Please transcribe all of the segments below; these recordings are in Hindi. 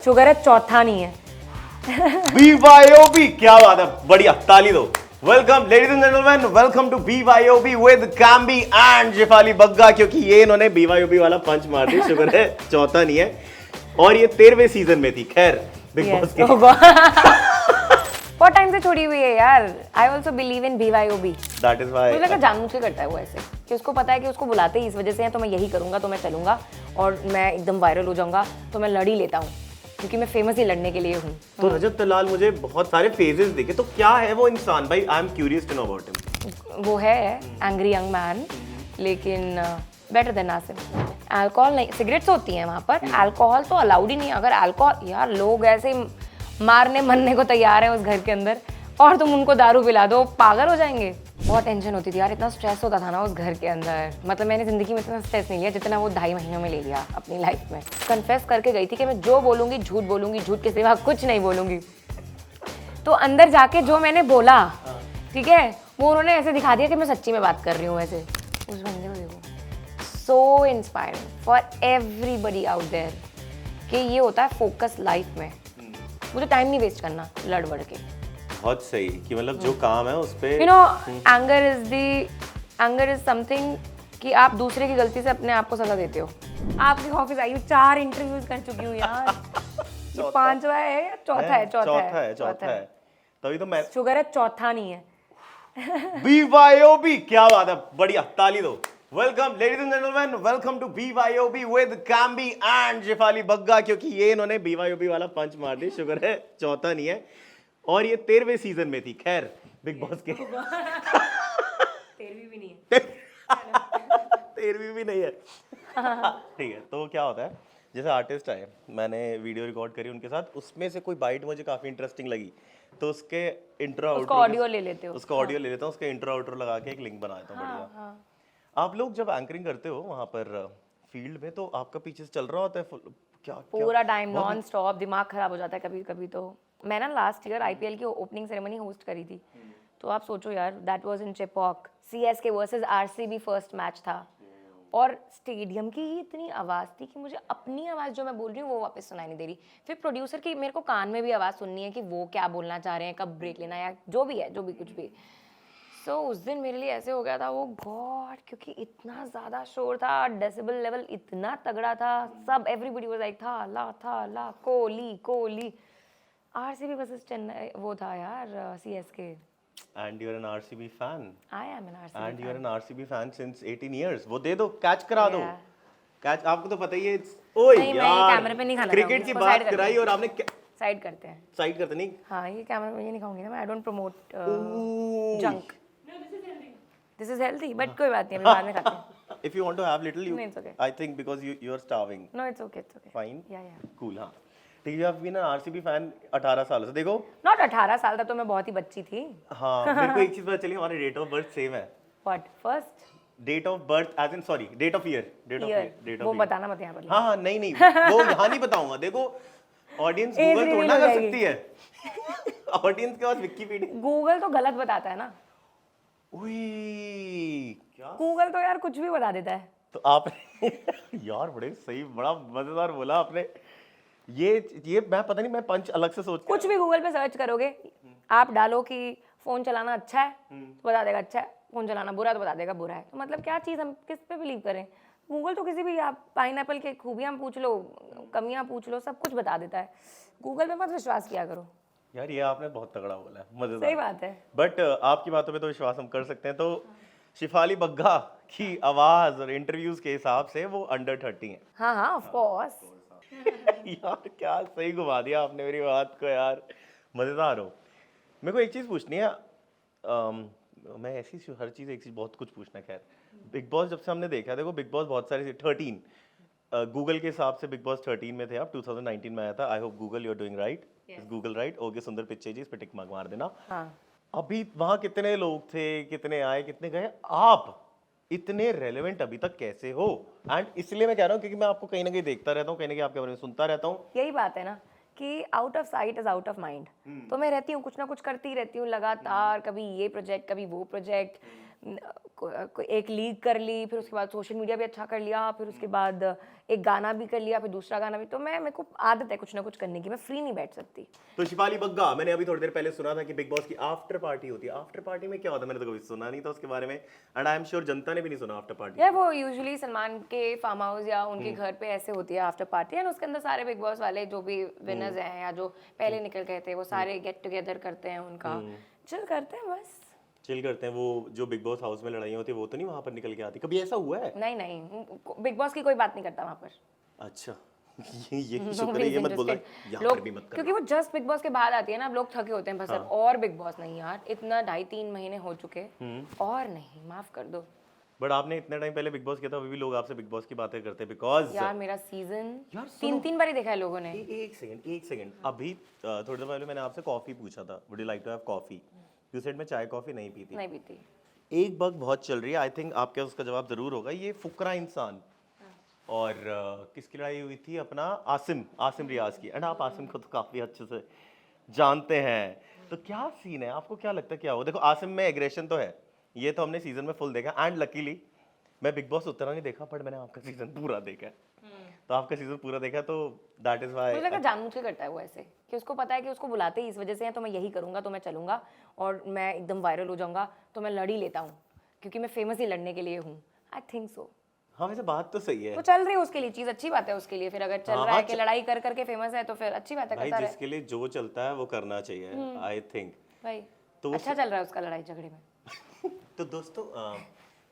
शुगर है, चौथा नहीं है। BYOB, क्या बात है, बढ़िया, ताली दो। Welcome ladies and gentleman, welcome to BYOB with कैम्बी एंड शेफाली बग्गा। क्योंकि ये इन्होंने BYOB वाला पंच मार दिया, शुगर है चौथा नहीं है, और ये 13वें सीजन में थी। खैर बिग बॉस के बहुत टाइम से छोड़ी हुई है यार। I also believe in BYOB। That is why मुझे लगा जानबूझ के करता है वो ऐसे, कि उसको पता है कि उसको बुलाते ही इस वजह से हैं, तो मैं यही करूंगा, तो मैं चलूंगा और मैं एकदम वायरल हो जाऊंगा, तो मैं लड़ ही लेता हूँ क्योंकि मैं फेमस ही लड़ने के लिए हूँ। तो रजत तलाल, मुझे बहुत सारे फेजेस देखे, तो क्या है वो इंसान भाई? I am curious to know about him. वो है एंग्री यंग मैन, लेकिन बेटर देन नासिम। अल्कोहल नहीं, सिगरेट्स होती हैं वहाँ पर, अल्कोहल तो अलाउड ही नहीं है। अगर अल्कोहल, यार लोग ऐसे मारने मरने को तैयार हैं उस घर के अंदर, और तुम उनको दारू पिला दो, पागल हो जाएंगे। बहुत टेंशन होती थी यार, इतना स्ट्रेस होता था ना उस घर के अंदर। मतलब मैंने ज़िंदगी में इतना स्ट्रेस नहीं लिया जितना वो 2.5 महीनों में ले लिया अपनी लाइफ में। कन्फेस करके गई थी कि मैं जो बोलूँगी झूठ बोलूँगी, झूठ के सिवा कुछ नहीं बोलूँगी। तो अंदर जाके जो मैंने बोला, ठीक है, वो उन्होंने ऐसे दिखा दिया कि मैं सच्ची में बात कर रही हूँ। ऐसे उस बंदे को देखो, so inspiring for everybody out there कि ये होता है फोकस लाइफ में। मुझे टाइम नहीं वेस्ट करना लड़ बड़ के। बहुत सही, कि मतलब जो काम है उस पे, you know, anger is something कि आप दूसरे की गलती से अपने आप को सजा देते हो। आपके ऑफिस आई हूँ, 4 इंटरव्यूज कर चुकी हूँ यार। ये 5वां है या चौथा है? चौथा है। तभी तो मैं, शुगर है, चौथा नहीं है। BYOB, क्या बात है, बढ़िया, ताली दो। Welcome ladies and gentleman, welcome to BYOB with कैम्बी एंड शेफाली बग्गा। क्योंकि ये इन्होंने BYOB वाला पंच मार दिया, शुगर है चौथा नहीं है, और ये 13वें सीजन में थी। खैर बिग बॉस के 13वीं भी नहीं है। 13वीं भी नहीं है। ठीक है, तो क्या होता है, जैसे आर्टिस्ट आए, मैंने वीडियो रिकॉर्ड करी उनके साथ, उसमें से कोई बाइट मुझे काफी इंटरेस्टिंग लगी, तो उसके इंट्रो उसका ऑडियो ले लेते हो? उसका ऑडियो ले लेता हूँ, उसके इंट्रो आउट्रो लगा के एक लिंक बना देता हूँ। बढ़िया। आप लोग जब एंकरिंग करते हो वहां पर फील्ड में, तो आपका पीछे से चल रहा होता है क्या पूरा टाइम नॉन स्टॉप, दिमाग खराब हो जाता है कभी कभी। तो मैं ना लास्ट ईयर IPL की ओपनिंग सेरेमनी होस्ट करी थी। तो आप सोचो यार, that was in Chepauk, CSK versus RCB first match था, और स्टेडियम की ही इतनी आवाज़ थी कि मुझे अपनी आवाज़ जो मैं बोल रही हूँ वो वापस सुनाई नहीं दे रही। फिर प्रोड्यूसर की मेरे को कान में भी आवाज़ सुननी है कि वो क्या बोलना चाह रहे हैं, कब ब्रेक लेना है, या जो भी है, जो भी कुछ भी। सो उस दिन मेरे लिए ऐसे हो गया था वो, गॉड, क्योंकि इतना ज़्यादा शोर था, डेसिबल लेवल इतना तगड़ा था, सब एवरीबडी वाज लाइक था ला कोहली कोहली। RCB वर्सेस चेन्नई वो था यार, CSK। And you're an RCB fan. I am an RCB And you're fan. an RCB fan since 18 years. वो दे दो, कैच करा दो। Yeah. कैच आपको तो पता ही है। ओए नहीं, मैं ये यार, कैमरे पे नहीं खाना क्रिकेट की चाहूंगी, बात इसको कराई और आपने साइड करते हैं। साइड करते नहीं। हाँ, ये कैमरे में ये नहीं खाऊंगी ना मैं। I don't promote junk. This is healthy, but कोई बात नहीं, अभी बाद में खाते हैं। If you want to have little, you, No, it's okay. I think because you are starving. No, it's okay, it's okay. Fine. या Cool, हाँ। ठीक है, आप भी ना RCB fan 18 साल से, देखो। नॉट 18 साल तक तो मैं बहुत ही बच्ची थी। हाँ, मेरे को एक चीज पता चली, हमारे डेट ऑफ बर्थ सेम है। What? First date of birth as in, sorry, date of year, date वो ऑफ बताना मत यहाँ पर। हाँ हाँ, नहीं नहीं, वो यहाँ नहीं बताऊंगा। देखो, ऑडियंस गूगल थोड़ा ना कर सकती है। ऑडियंस के पास विकिपीडिया। गूगल तो गलत बताता है ना। क्या गूगल तो यार कुछ भी बता देता है। तो आप यार बड़े सही, बड़ा मजेदार बोला आपने। ये मैं पता नहीं, मैं पंच अलग से सोच कुछ भी गूगल पे सर्च करोगे, आप डालो कि फोन चलाना अच्छा है तो बता देगा अच्छा है, फोन चलाना बुरा है तो बता देगा बुरा है। तो मतलब क्या चीज़, हम किस पे बिलीव करें? गूगल तो किसी भी, आप पाइनएप्पल के खूबियाँ पूछ लो, कमियाँ पूछ लो, सब कुछ बता देता है। गूगल पे मत विश्वास किया करो यार, ये आपने बहुत तगड़ा बोला है, मजेदार। सही बात है। बट आपकी बातों पे तो विश्वास हम कर सकते हैं। तो शिफाली बग्गा की आवाज और इंटरव्यूज के हिसाब से वो अंडर 30 है। हाँ हाँ, ऑफ कोर्स। यार क्या सही घुमा दिया आपने मेरी बात को यार, मजेदार हो। मेरे को एक चीज पूछनी है, मैं ऐसी हर चीज एक चीज बहुत कुछ पूछना। खैर, बिग बॉस जब से हमने देखा, देखो बिग बॉस बहुत सारी 13 गूगल के हिसाब से बिग बॉस 13 में थे आप, 2019 में आया था। I hope Google you are doing right. Google right, okay, Sundar Pichai जी, इस पे टिक मार देना। हाँ। अभी वहां कितने लोग थे, कितने आए, कितने गए, आप इतने रेलेवेंट अभी तक कैसे हो? एंड इसलिए मैं कह रहा हूँ क्योंकि मैं आपको कहीं ना कहीं देखता रहता हूँ, कहीं ना कहीं आपके बारे में सुनता रहता हूँ। यही बात है ना कि out of site is out of mind. तो मैं रहती हूँ, कुछ ना कुछ करती रहती हूँ लगातार, कभी ये प्रोजेक्ट, कभी वो प्रोजेक्ट, एक लीक कर ली, फिर उसके बाद सोशल मीडिया भी अच्छा कर लिया, फिर उसके बाद एक गाना भी कर लिया, फिर दूसरा गाना भी। तो मेरे को आदत है कुछ ना कुछ करने की, मैं फ्री नहीं बैठ सकती। तो शिफाली बग्गा, मैंने अभी थोड़ी देर पहले सुना था कि बिग बॉस की आफ्टर पार्टी होती है। आफ्टर पार्टी में क्या होता है? मैंने तो कभी सुना नहीं था उसके बारे में, एंड आई एम श्योर जनता ने भी नहीं सुना आफ्टर पार्टी। यार वो यूजुअली सलमान के फार्म हाउस या उनके घर पे ऐसे होती है आफ्टर पार्टी, एंड उसके अंदर सारे बिग बॉस वाले जो भी विनर्स हैं या जो पहले निकल गए थे वो सारे गेट टुगेदर करते हैं, उनका चिल करते हैं, बस चिल करते हैं। वो जो बिग बॉस हाउस में लड़ाइयाँ होती है वो तो नहीं वहां पर निकल के आती? कभी ऐसा हुआ है? नहीं नहीं, बिग बॉस की कोई बात नहीं करता वहाँ पर। अच्छा। ये शुक्र है, Nobody's ये मत बोलना interested। यहाँ लोग पर भी मत क्योंकि वो जस्ट बिग बॉस के बाद आती है ना, अब लोग थके होते हैं बस अब, और बिग बॉस नहीं यार, इतना 2.5-3 महीने हो चुके, और नहीं, माफ कर दो बट आपने इतना टाइम पहले बिग बॉस किया था, अभी भी लोग आपसे बिग बॉस की बातें करते हैं बिकॉज यार। मेरा सीजन यार 3 बार ही देखा है लोगों ने। एक सेकंड अभी थोड़ी देर पहले मैंने आपसे कॉफी पूछा था, would you like to have coffee? You said मैं चाय कॉफी नहीं पीती। नहीं पीती। एक बग बहुत चल रही है, आई थिंक आपके उसका जवाब जरूर होगा, ये फुकरा इंसान और किसकी लड़ाई हुई थी? अपना आसिम रियाज की। एंड आप आसिम को तो काफी अच्छे से जानते हैं, तो क्या सीन है? आपको क्या लगता है क्या हो? देखो आसिम में एग्रेशन तो है, ये तो हमने सीजन में फुल देखा, एंड लकीली मैं बिग बॉस उतना नहीं देखा बट मैंने आपका सीजन पूरा देखा है। तो आपका सीजन पूरा देखा, तो दैट इज व्हाई मुझे लगा जानबूझ के करता है वो ऐसे, कि उसको पता है कि उसको बुलाते ही इस वजह से हैं, तो मैं यही करूंगा, तो मैं चलूंगा और मैं एकदम वायरल हो जाऊंगा, तो मैं लड़ ही लेता हूँ क्योंकि मैं फेमस ही लड़ने के लिए हूँ। I think so. हाँ वैसे बात तो सही है, वो चल रही है उसके लिए चीज, अच्छी बात है उसके लिए। फिर अगर चल रहा है कि लड़ाई कर करके फेमस है तो फिर अच्छी बात है, भाई करता रहे जिसके लिए जो चलता है वो करना चाहिए, आई थिंक। भाई। तो अच्छा चल रहा है उसका लड़ाई झगड़े में। तो दोस्तों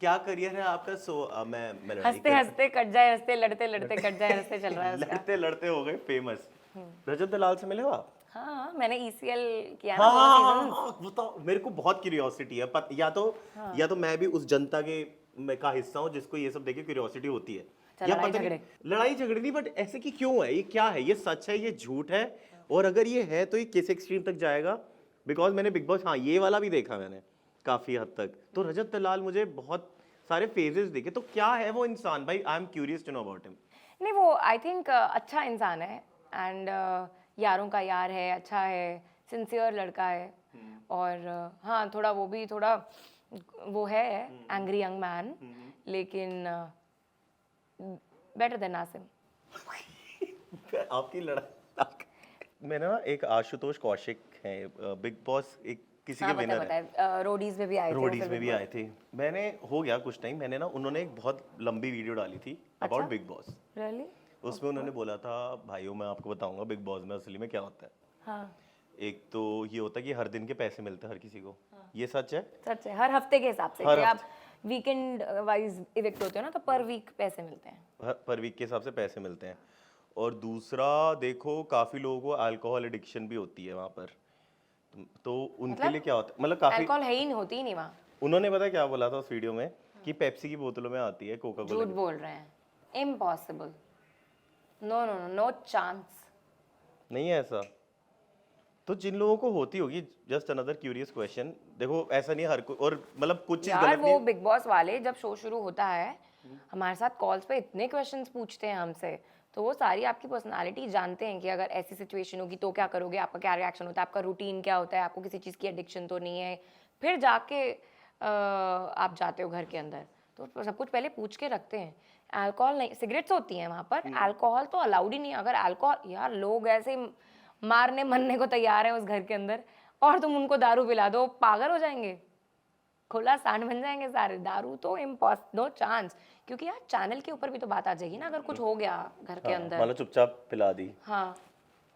क्या करियर है आपका? मैं लड़ाई हंसते हंसते कट जाए हंसते, लड़ते लड़ते कट जाए हंसते चल रहा है उसका। लड़ते लड़ते हो गए फेमस। रजत दलाल से मिले हो आप? हाँ मैंने ईसीएल किया ना हाँ हाँ दोनों हाँ seasons। हाँ, बताओ, मेरे को बहुत क्यूरियोसिटी है या तो मैं भी उस जनता के का हिस्सा हूँ जिसको ये सब देख के क्यूरियोसिटी होती है, या लड़ाई पता नहीं झगड़े। लड़ाई झगड़े नहीं, बट ऐसे कि क्यों है? ये क्या है? ये सच है, ये झूठ है? और अगर ये है तो ये किस एक्सट्रीम तक जाएगा? बिकॉज मैंने बिग बॉस, हाँ ये वाला भी देखा मैंने काफी हद तक, तो रजत दलाल मुझे बहुत सारे फेजेस देखे, तो क्या है वो इंसान भाई? I am curious to know about him. नहीं वो आई थिंक अच्छा इंसान है, एंड यारों का यार है, अच्छा है, सिंसियर लड़का है, और हाँ थोड़ा वो भी थोड़ा वो है एंग्री यंग मैन, लेकिन बेटर देन आसिम। आपकी लड़ाई मैंने ना, एक आशुतोष कौशिक है बिग बॉस, एक किसी के विनर है, बताए रोडीज में भी आए थे, रोडीज में भी आए थे। मैंने हो गया कुछ टाइम, मैंने ना, उन्होंने एक बहुत लंबी वीडियो डाली थी अबाउट बिग बॉस। रियली? उसमें उन्होंने बोला था, भाइयों मैं आपको बताऊंगा बिग बॉस में असली में क्या होता है। हाँ एक तो ये होता है कि हर दिन के पैसे मिलते हैं हर किसी को, ये सच है? सच है, हर हफ्ते के हिसाब से हर कि आप वीकेंड वाइज इवेक्ट होते हो ना, तो पर वीक पैसे मिलते हैं। पर वीक के हिसाब से पैसे मिलते हैं। और दूसरा देखो, काफी लोगों को अल्कोहल एडिक्शन भी होती है वहां पर, तो उनके लिए क्या होता है? मतलब काफी अल्कोहल है ही नहीं, होती ही नहीं वहाँ। उन्होंने पता क्या बोला था उस वीडियो में, कि पेप्सी की बोतलों में आती है, कोका कोला झूठ बोल रहे हैं, impossible, no no no, no chance. नहीं है ऐसा। तो जिन लोगों को होती होगी, जस्ट अनदर क्यूरियस क्वेश्चन, देखो ऐसा नहीं हर कोई, और मतलब कुछ चीज यार गलत वो नहीं। बिग बॉस वाले जब शो शुरू होता है हमारे साथ कॉल्स पे इतने क्वेश्चंस पूछते हैं हमसे, तो वो सारी आपकी पर्सनालिटी जानते हैं कि अगर ऐसी सिचुएशन होगी तो क्या करोगे, आपका क्या रिएक्शन होता है, आपका रूटीन क्या होता है, आपको किसी चीज़ की एडिक्शन तो नहीं है, फिर जाके आप जाते हो घर के अंदर, तो सब कुछ पहले पूछ के रखते हैं। अल्कोहल नहीं, सिगरेट्स होती हैं वहाँ पर, अल्कोहल तो अलाउड ही नहीं है। अगर अल्कोहल, यार लोग ऐसे मारने मरने को तैयार हैं उस घर के अंदर, और तुम उनको दारू पिला दो, पागल हो जाएंगे, खुला सांड बन जाएंगे सारे। दारू तो नो चांस, क्योंकि यार चैनल के ऊपर भी तो बात आ जाएगी ना अगर कुछ हो गया घर के अंदर। मतलब चुपचाप पिला दी। हाँ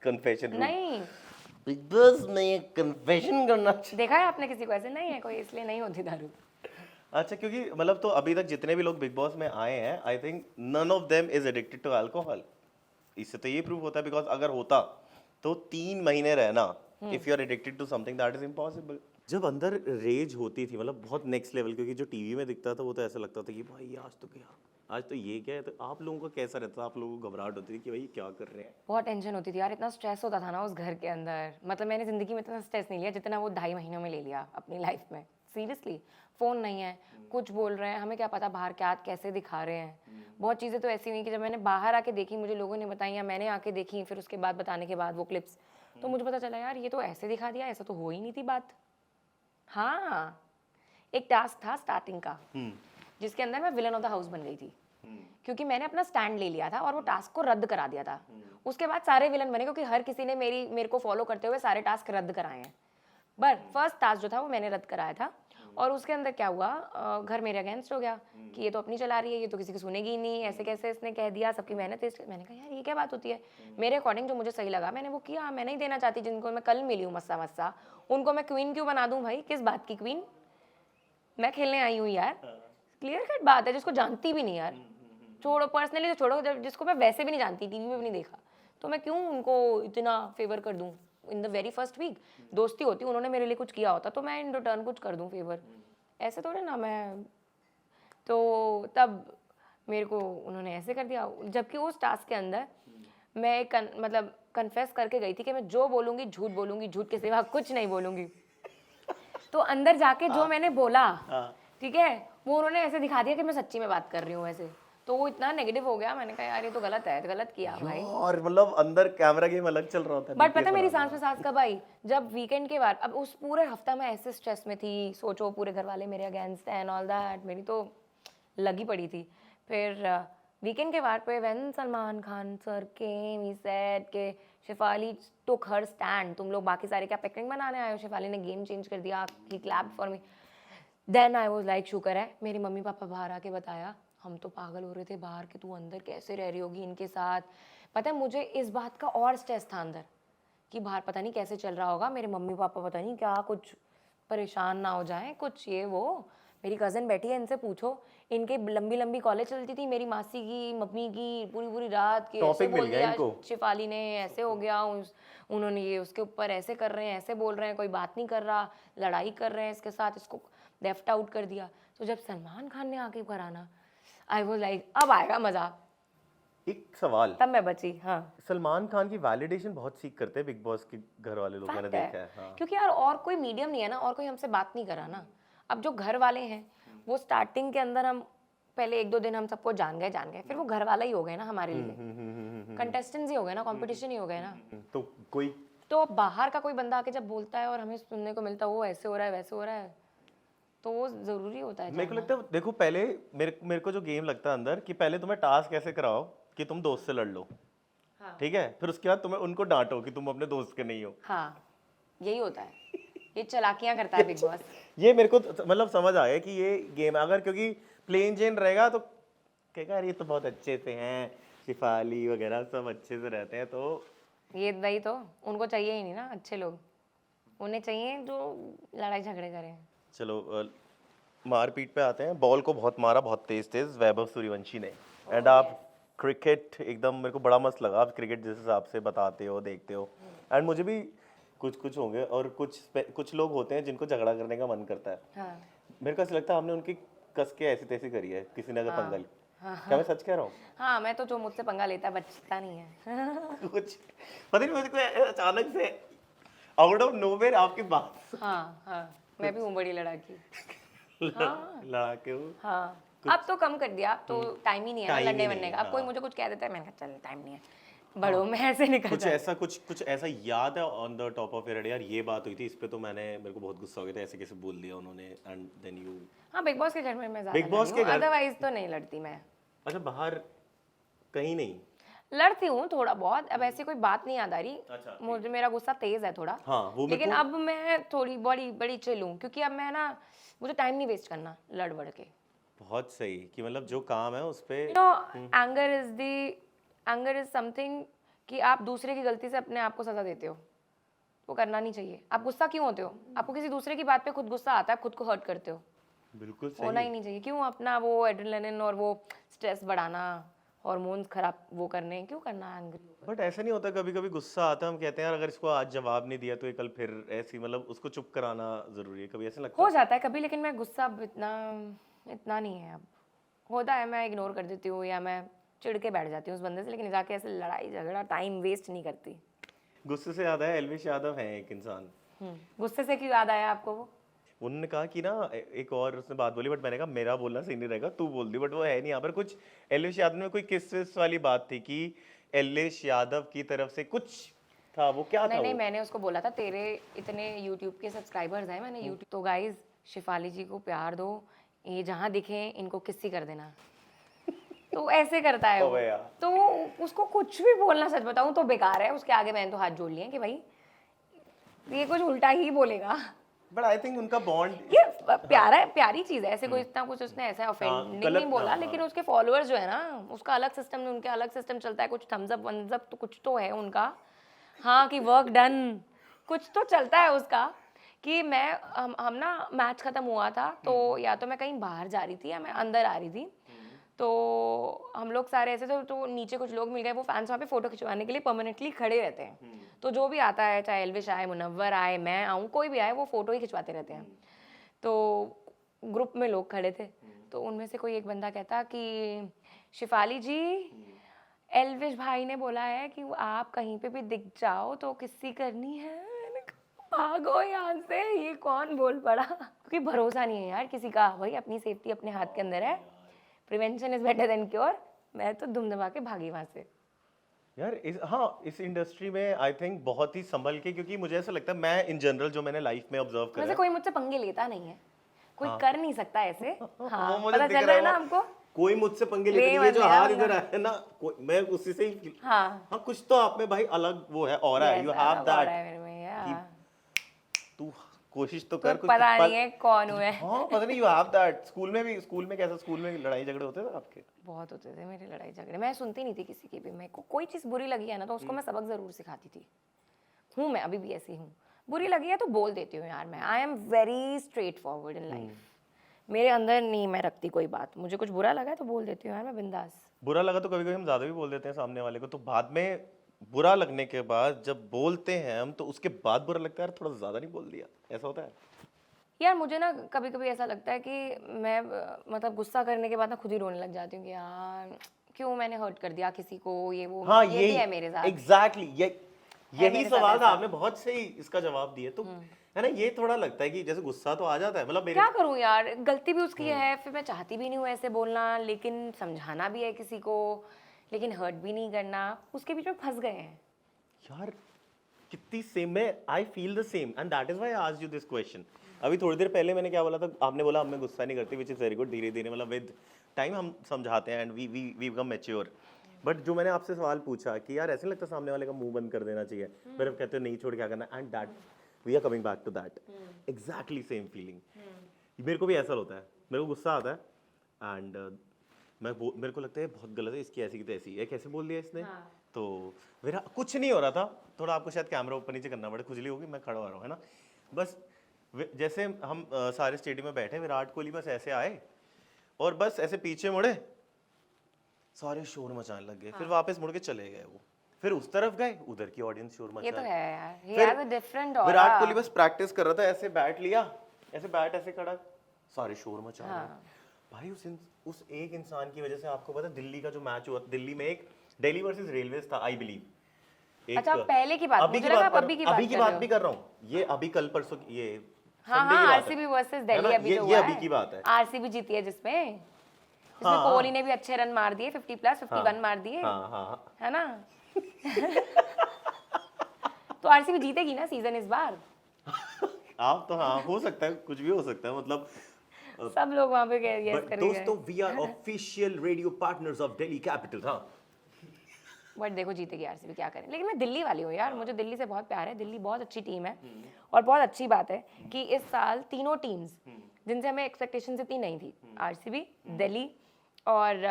कन्फेशन नहीं बिग बॉस में कन्फेशन करना देखा है आपने किसी को? ऐसे नहीं है कोई, इसलिए नहीं होती दारू। अच्छा, क्योंकि मतलब तो अभी तक जितने भी लोग बिग बॉस में आए हैं, I think none of them is addicted to alcohol. इससे तो ये प्रूव होता है, बिकॉज अगर होता तो 3 महीने रहना, if you are addicted to something that is impossible. जब अंदर रेज होती थी, मतलब बहुत नेक्स्ट लेवल, क्योंकि जो टीवी में दिखता था वो तो ऐसा लगता था कि भाई आज तो क्या, आज तो ये क्या है। तो आप लोगों का कैसा रहता था? आप लोगों को घबराहट होती थी कि भाई क्या कर रहे हैं? बहुत टेंशन होती थी यार, इतना स्ट्रेस होता था ना उस घर के अंदर। मतलब मैंने जिंदगी में इतना स्ट्रेस नहीं लिया जितना वो 2.5 महीनों में ले लिया अपनी लाइफ में। सीरियसली, फ़ोन नहीं है, कुछ बोल रहे हैं, हमें क्या पता बाहर क्या कैसे दिखा रहे हैं। बहुत चीज़ें तो ऐसी हुई कि जब मैंने बाहर आके देखी, मुझे लोगों ने बताई या मैंने आके देखी, फिर उसके बाद बताने के बाद वो क्लिप्स, तो मुझे पता चला यार ये तो ऐसे दिखा दिया, ऐसा तो हो ही नहीं थी बात। हाँ एक टास्क था स्टार्टिंग का जिसके अंदर मैं विलन ऑफ द हाउस बन गई थी, क्योंकि मैंने अपना स्टैंड ले लिया था और वो टास्क को रद्द करा दिया था। उसके बाद सारे विलन बने क्योंकि हर किसी ने मेरे को फॉलो करते हुए सारे टास्क रद्द कराए हैं। बट फर्स्ट टास्क जो था वो मैंने रद्द कराया था और उसके अंदर क्या हुआ, घर मेरे अगेंस्ट हो गया कि ये तो अपनी चला रही है, ये तो किसी की सुनेगी ही नहीं, ऐसे कैसे इसने कह दिया, सबकी मेहनत है। मैंने कहा यार ये क्या बात होती है, मेरे अकॉर्डिंग जो मुझे सही लगा मैंने वो किया। मैं नहीं देना चाहती जिनको मैं कल मिली हूँ मस्सा मस्सा, उनको मैं क्वीन क्यों बना दूँ भाई, किस बात की क्वीन, मैं खेलने आई हूँ यार, क्लियर कट बात है, जिसको जानती भी नहीं यार, छोड़ो पर्सनली तो छोड़ो, जिसको मैं वैसे भी नहीं जानती, टीवी में भी नहीं देखा, तो मैं क्यों उनको इतना फेवर कर दूं। In the very first week दोस्ती होती, उन्होंने मेरे लिए कुछ किया होता तो मैं इन रिटर्न कुछ कर दूं फेवर, ऐसे थोड़े ना मैं। तो तब मेरे को उन्होंने ऐसे कर दिया, जबकि उस टास्क के अंदर मैं मतलब कन्फेस करके गई थी कि मैं जो बोलूँगी झूठ बोलूँगी, झूठ के सिवा कुछ नहीं बोलूँगी। तो अंदर जाके जो मैंने बोला, ठीक है, वो उन्होंने ऐसे दिखा दिया कि मैं सच्ची में बात कर रही हूँ वैसे, तो वो इतना नेगेटिव हो गया। मैंने कहा यार ये तो गलत है, गलत किया भाई। और मतलब अंदर कैमरा गेम अलग चल रहा होता है। बट पता है मेरी सांस में सांस कब आई, जब वीकेंड के बाद, अब उस पूरे हफ्ता मैं ऐसे स्ट्रेस में थी, सोचो पूरे घर वाले मेरे अगेंस्ट एंड ऑल दैट, मेरी तो लगी पड़ी थी। फिर वीकेंड के बाद पे when Salman Khan sir came, he said के शेफाली टुक हर स्टैंड, तुम लोग बाकी सारे क्या पिकनिक बनाने आए हो, शेफाली ने गेम चेंज कर दिया, he clapped for me. Then I was like शुक्र है मेरे मम्मी पापा बाहर आके बताया, हम तो पागल हो रहे थे बाहर कि तू अंदर कैसे रह रही होगी इनके साथ। पता है मुझे इस बात का और स्ट्रेस था अंदर कि बाहर पता नहीं कैसे चल रहा होगा, मेरे मम्मी पापा पता नहीं क्या कुछ परेशान ना हो जाएं, कुछ ये वो। मेरी कज़न बैठी है, इनसे पूछो, इनके लंबी लंबी कॉलेज चलती थी, मेरी मासी की मम्मी की पूरी पूरी रात की, ऐसे बोल दिया शिफाली ने, ऐसे हो गया, उन्होंने ये उसके ऊपर ऐसे कर रहे हैं, ऐसे बोल रहे हैं, कोई बात नहीं कर रहा, लड़ाई कर रहे हैं इसके साथ, इसको लेफ्ट आउट कर दिया। तो जब सलमान खान ने आके कराना, आई वाज लाइक अब आएगा मजा। एक सवाल, तब मैं बची। हाँ, सलमान खान की वैलिडेशन बहुत सीख करते हैं बिग बॉस के घर वाले लोग, मैंने देखा है। हाँ। क्योंकि यार और कोई मीडियम नहीं है ना, और कोई हमसे बात नहीं करा ना। अब जो घर वाले हैं वो स्टार्टिंग के अंदर, हम पहले 1-2 दिन हम सबको जान गए, फिर वो घर वाला ही हो गए ना हमारे लिए, कंटेस्टेंट्स ही हो गए ना, कंपटीशन ही हो गए ना। तो कोई तो बाहर का कोई बंदा आके जब बोलता है और हमें सुनने को मिलता है वो ऐसे हो रहा है वैसे हो रहा है, तो वो जरूरी होता है। मेरे को लगता है, देखो पहले मेरे को जो गेम लगता है अंदर कि पहले तुम्हें टास्क ऐसे कराओ कि तुम दोस्त से लड़ लो, हाँ। ठीक है, फिर उसके बाद तुम्हें उनको डांटो कि तुम अपने दोस्त के नहीं हो। हाँ, यही होता है, ये चालाकियां करता है बिग बॉस। ये मेरे को मतलब समझ आ गया कि ये गेम अगर, क्योंकि प्लेन जेन रहेगा तो कहेगा यार ये तो बहुत अच्छे से हैं, शिफाली वगैरह सब अच्छे से रहते हैं, तो ये वही तो उनको चाहिए ही नहीं ना अच्छे लोग, उन्हें चाहिए जो लड़ाई झगड़े करें। चलो मारपीट पे आते हैं। बॉल को बहुत मारा, बहुत तेज वैभव सूर्यवंशी ने। एंड आप क्रिकेट एकदम, मेरे को बड़ा मस्त लगा, आप क्रिकेट जिस हिसाब से बताते हो, देखते हो, एंड मुझे भी कुछ होंगे और कुछ लोग होते हैं जिनको झगड़ा करने का मन करता है। हाँ। मेरे को ऐसा लगता है आपने उनकी कस के ऐसी तैसी करी है, किसी ने अगर पंगा लिया। क्या मैं सच कह रहा हूँ? हाँ, मैं तो जो मुझसे पंगा लेता है बचता नहीं है। कुछ पता नहीं, मुझे अचानक से आउट ऑफ नोवेयर आपकी बात। हाँ, मैं भी हूँ बड़ी लड़ाकी। लड़ा के हूँ। हाँ, अब तो कम कर दिया, अब तो टाइम ही नहीं है ना लड़ने वड़ने का। अब कोई मुझे कुछ कह देता है, मैंने कहा चल टाइम नहीं है, बड़ो मैं ऐसे निकल कुछ ऐसा याद है on the top of your head, यार ये बात हुई थी, इस पे तो मेरे को बहुत गुस्सा हो गया था, ऐसे कैसे बोल दिया उन्होंने, एंड देन यू। हाँ, बिग बॉस के घर में मैं बिग बॉस के घर, अदरवाइज तो नहीं लड़ती मैं। अच्छा, बाहर कहीं नहीं लड़ती हूँ थोड़ा बहुत, अब ऐसी कोई बात नहीं याद आ रही। अच्छा, मुझे मेरा गुस्सा तेज है थोड़ा। हाँ, वो लेकिन अब मैं थोड़ी बड़ी चिल हूँ, क्योंकि अब मैं ना, मुझे टाइम नहीं वेस्ट करना लड़ बड़ के। बहुत सही, कि मतलब जो काम है उस पे एंगर इज समथिंग कि आप दूसरे की गलती से अपने आप को सजा देते हो, वो करना नहीं चाहिए। आप गुस्सा क्यों होते हो? आपको किसी दूसरे की बात पे खुद गुस्सा आता है, खुद को हर्ट करते हो, बिल्कुल सही होना ही नहीं चाहिए। क्यों अपना वो एड्रेनलिन और वो स्ट्रेस बढ़ाना, हार्मोन्स खराब वो करने, क्यों करना एंग्री? बट ऐसा नहीं होता, कभी कभी गुस्सा आता है, हम कहते हैं यार अगर इसको आज जवाब नहीं दिया तो ये कल फिर ऐसी, मतलब उसको चुप कराना जरूरी है, कभी ऐसा लगता हो जाता है कभी, लेकिन मैं गुस्सा अब इतना नहीं है। अब होता है, मैं इग्नोर कर देती हूँ या मैं चिढ़ के बैठ जाती हूँ उस बंदे से, लेकिन जाके ऐसे लड़ाई झगड़ा टाइम वेस्ट नहीं करती। गुस्से से याद है, एल्विश यादव है एक इंसान। गुस्से से क्यों याद आया आपको वो? उन्होंने कहा कि ना, एक और उसने बात बोली, बट मैंने कहा मेरा बोलना सही नहीं रहेगा, तू बोल दी, बट वो है नहीं यहाँ पर। कुछ एल्विश यादव में कोई किस वाली बात थी कि एल्विश यादव की तरफ से कुछ था, वो क्या था? नहीं, मैंने उसको बोला था तेरे इतने YouTube के सब्सक्राइबर्स हैं, मैंने YouTube तो गाइज शिफाली जी को प्यार दो, ये जहाँ दिखे इनको किसी कर देना। तो ऐसे करता है वो। ओबे यार। तो उसको कुछ भी बोलना, सच बताऊं तो बेकार है। उसके आगे मैंने तो हाथ जोड़ लिए कि भाई ये कुछ उल्टा ही बोलेगा। बट आई थिंक उनका बॉन्ड ये प्यारा है, प्यारी चीज है, ऐसे कोई इतना कुछ उसने ऐसा ऑफेंडिंग गलत नहीं बोला, हाँ, लेकिन उसके फॉलोअर्स जो है ना, उसका अलग सिस्टम, उनके अलग सिस्टम चलता है, कुछ थम्स अप वम्स अप तो कुछ तो है उनका, हाँ कि वर्क डन, कुछ तो चलता है उसका। कि मैं हम ना मैच खत्म हुआ था तो या तो मैं कहीं बाहर जा रही थी या मैं अंदर आ रही थी, तो हम लोग सारे ऐसे थे, तो नीचे कुछ लोग मिल गए, वो फैंस वहाँ पे फोटो खिंचवाने के लिए परमानेंटली खड़े रहते हैं। तो जो भी आता है, चाहे एल्विश आए, मुनव्वर आए, मैं आऊँ, कोई भी आए, वो फोटो ही खिंचवाते रहते हैं। तो ग्रुप में लोग खड़े थे, तो उनमें से कोई एक बंदा कहता कि शिफाली जी, एल्विश भाई ने बोला है कि आप कहीं पे भी दिख जाओ तो किस्सी करनी है। मैंने कहा, भागो यहाँ से, ये कौन बोल पड़ा। क्योंकि भरोसा नहीं है यार किसी का, भाई अपनी सेफ्टी अपने हाथ के अंदर है, prevention is better than cure. मैं तो दुम दबा के भागी वहां से। यार इस इंडस्ट्री में आई थिंक बहुत ही संभल के, क्योंकि मुझे ऐसा लगता है, मैं इन जनरल जो मैंने लाइफ में ऑब्जर्व करा वैसे है, कोई मुझसे पंगे लेता नहीं है, कोई कर नहीं सकता ऐसे। हाँ, वो मुझे पता दिख चल रहा रहा है ना वो, हमको। कोई मुझसे पंगे लेते ले नहीं है। मत जो लेना हाथ पंगा। इधर आया है ना, मैं उसी से ही हाँ, कुछ तो आप में भाई अलग वो है, और है, yes, यू हैव अलग हो रहा है दैट मेरे में यार। कि तू कोशिश तो तो कर कुछ पता नहीं है कौन हुआ है। हाँ पता नहीं, यू हैव दैट। स्कूल में कैसा, स्कूल में लड़ाई झगड़े होते थे आपके? बहुत होते थे मेरे लड़ाई झगड़े, मैं सुनती नहीं थी किसी की भी। मेरे को कोई चीज़ बुरी लगी है ना तो उसको मैं सबक ज़रूर सिखाती थी। हूँ मैं अभी भी ऐसी हूँ, बुरी लगी है तो बोल देती हूँ यार। मैं I am very straight forward in life. मेरे अंदर नहीं मैं रखती कोई बात, मुझे कुछ बुरा लगा है तो बोल देती हूँ यार, मैं बिंदास। बुरा लगा तो कभी कभी हम ज्यादा भी बोल देते हैं सामने वाले को, तो बाद में बुरा लगने के बाद जब बोलते हैं हम, तो उसके बाद बुरा लगता है यार थोड़ा ज्यादा नहीं बोल दिया, ऐसा होता है। यार मुझे ना कभी कभी ऐसा लगता है कि मैं मतलब गुस्सा करने के बाद ना खुद ही रोने लग जाती हूँ कि यार क्यों मैंने हर्ट कर दिया किसी को, ये वो। हाँ ये भी है मेरे साथ। एग्जैक्टली यही मेरे साथ सवाल था, ऐसा। आपने बहुत सही इसका जवाब दिया। तो है ना, ये थोड़ा लगता है कि जैसे गुस्सा तो आ जाता है, मतलब मेरे क्या करूं यार, गलती भी उसकी है, फिर मैं चाहती भी नहीं हूँ ऐसे बोलना, लेकिन समझाना भी है किसी को, लेकिन हर्ट भी नहीं करना, उसके बीच में फंस गए हैं। यार कितनी सेम है, I feel the same and that is why I asked you this question. अभी थोड़ी देर पहले मैंने क्या बोला था, आपने बोला हमें गुस्सा नहीं करती, विच इज वेरी गुड। धीरे धीरे मतलब विद टाइम हम समझाते हैं and we become mature. But जो मैंने आपसे सवाल पूछा कि यार ऐसे नहीं लगता सामने वाले का मुंह बंद कर देना चाहिए, फिर आप कहते हो नहीं छोड़ क्या करना, and that we are coming back to that exactly same feeling. मेरे को भी ऐसा होता है, मेरे को गुस्सा आता है एंड मेरे को लगता है बहुत गलत है, इसकी ऐसी की तैसी है, कैसे बोल दिया इसने। तो मेरा कुछ नहीं हो रहा था, थोड़ा आपको शायद कैमरा ऊपर नीचे करना पड़े, खुजली होगी, मैं खड़ा हो रहा हूँ है ना। बस जैसे हम सारे स्टेडियम में बैठे, विराट कोहली बस ऐसे आए और बस ऐसे पीछे मुड़े, सारे शोर मचाने लग गए, फिर वापस मुड़ के चले गए वो, फिर उस तरफ गए, उधर की ऑडियंस शोर मचा। ये तो है यार, he फिर has a different aura। Virat Kohli बस प्रैक्टिस कर रहा था, ऐसे बैट लिया, ऐसे बैट ऐसे खड़ा, सारे शोर मचा रहे हैं। भाई उस एक इंसान की वजह से, आपको पता है दिल्ली का जो मैच हुआ, दिल्ली में एक दिल्ली वर्सेस रेलवेज था आई बिलीव। अच्छा, पहले की बात, मुझे लगा आप अभी की बात भी कर रहा हूँ, ये अभी कल परसों ये हाँ Sunday की हाँ, बात है। आरसीबी वर्सेस है दिल्ली ना, अभी तो ये हुआ अभी है। की बात है। आरसीबी जीती है जिसमें हाँ, कोहली ने भी अच्छे रन मार दिए, 50 प्लस 51 मार दिए, हाँ हाँ है ना। तो आरसीबी जीतेगी ना सीजन इस बार। आप तो हाँ, हो सकता है, कुछ भी हो सकता है, मतलब सब लोग वहां पे गेस बट करेंगे। दोस्तों we are official radio partners of Delhi capital. हाँ बट देखो जीतेगी आरसीबी, क्या करें। लेकिन मैं दिल्ली वाली हूँ यार, मुझे दिल्ली से बहुत प्यार है, दिल्ली बहुत अच्छी टीम है। और बहुत अच्छी बात है कि इस साल तीनों टीम्स जिनसे हमें एक्सपेक्टेशन इतनी नहीं थी, आरसीबी, दिल्ली और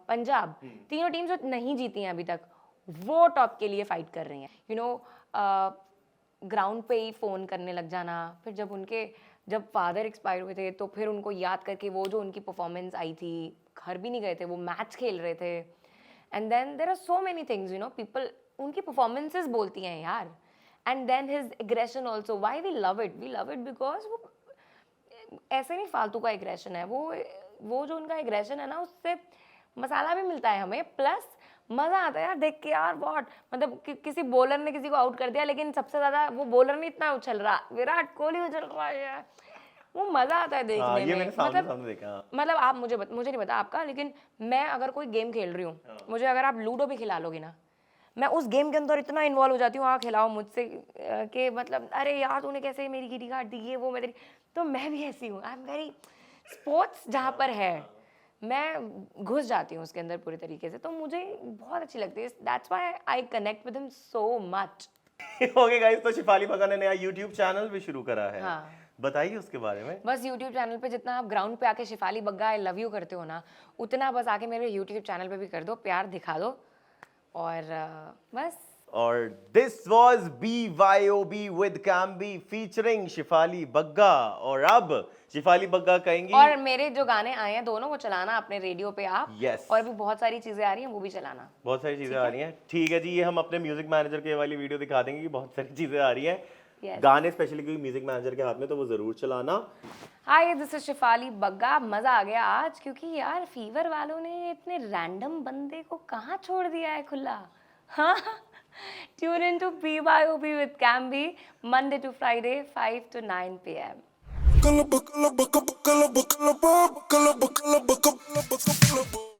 पंजाब, तीनों टीम्स जो नहीं जीती हैं अभी तक, वो टॉप के लिए फाइट कर रही हैं। यू नो, ग्राउंड पे ही फ़ोन करने लग जाना, फिर जब फादर एक्सपायर हुए थे तो फिर उनको याद करके वो जो उनकी परफॉर्मेंस आई थी, घर भी नहीं गए थे, वो मैच खेल रहे थे। And then there are so many things, you know, people उनकी परफॉर्मेंसेज बोलती हैं यार। And then his aggression also, why we love it because वो ऐसे नहीं फालतू का एग्रेशन है, वो जो उनका एग्रेशन है ना, उससे मसाला भी मिलता है हमें, प्लस मजा आता है यार देख के यार। बहुत मतलब किसी बॉलर ने किसी को आउट कर दिया, लेकिन सबसे ज्यादा वो बॉलर नहीं इतना उछल रहा, विराट कोहली उछल रहा है यार, वो मजा आता है देखने ये में। मैंने सामने देखा। मतलब आप मुझे नहीं पता आपका, लेकिन मैं अगर कोई गेम खेल रही हूँ, मुझे अगर आप लूडो भी खिला लोगे ना, मैं उस गेम के अंदर इतना इन्वॉल्व हो जाती हूँ, आँख हिलाओ मुझसे कि मतलब अरे यार तूने कैसे मेरी गिरी काट दी, ये वो मैं तेरी, तो मैं भी ऐसी हूँ। आई एम वेरी स्पोर्ट्स जहाँ पर है मैं घुस जाती हूँ उसके अंदर पूरे तरीके से, तो मुझे बहुत अच्छी लगती है। That's why I connect with him so much. Okay guys, तो शिफाली बग्गा ने नया यूट्यूब चैनल भी शुरू करा है। हाँ। बताइए उसके बारे में। बस यूट्यूब चैनल पे जितना आप ग्राउंड पे आके Shefali Bagga I love you करते हो ना, उतना बस आके मेरे यूट्यूब चैनल पे भी कर दो, प्यार दिखा दो, और बस। और दिस वाज BYOB विद कैम्बी फीचरिंग शिफाली बग्गा। और अब शिफाली बग्गा कहेंगी, और मेरे जो गाने आए हैं दोनों, वो चलाना अपने रेडियो पे आप। Yes. और भी बहुत सारी चीजें आ रही हैं, वो भी चलाना। बहुत सारी चीजें आ रही हैं। ठीक है जी, ये हम अपने म्यूजिक मैनेजर के वाली वीडियो दिखा देंगे कि बहुत सारी चीजें आ रही हैं। Yes. गाने स्पेशली क्योंकि म्यूजिक मैनेजर के हाथ में, तो वो जरूर चलाना। हाय, दिस इज शिफाली बग्गा। मजा आ गया आज, क्योंकि यार फीवर वालों ने इतने रैंडम बंदे को कहाँ छोड़ दिया है खुला। हाँ, tune in to BYOB with कैम्बी, Monday to Friday 5 to 9 PM. Buckle up, buckle up, buckle up, buckle up, buckle up, buckle up, buckle up, buckle up, buckle up.